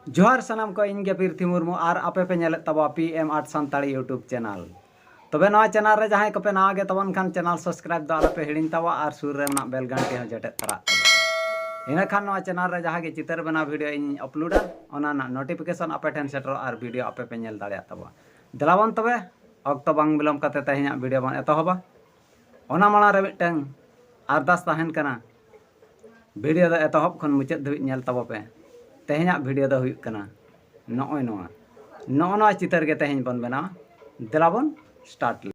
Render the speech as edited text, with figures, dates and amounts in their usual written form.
जोहार सनम को इनके पीरथी मुर्मू और आपे पे नेले तबा पmartsantali यूट्यूब चैनल तबे नवा चैनल रे जहां कोपे नवा गे तबन खान चैनल सब्सक्राइब दा पे हिडिन तबा और सुर रे ना बेल घंटी हो जटे तरा इना खान नवा चैनल रे जहां गे चितर बना वीडियो इन अपलोडा ओना ना नोटिफिकेशन आपे ठेन सेटर और वीडियो आपे पे नेल दाड़िया तबा दलावन तबे अक्तो बांग बिलम कते तहिना वीडियो बन एतहबा ओना माला रे मिटन अरदास ताहन कना वीडियो दा एतहब खन मुचाद धबिज नेल तबा पे तेहना वीडियो दा हुयुक कना नॉय चितर के तेहन बन बना दिलाबन स्टार्ट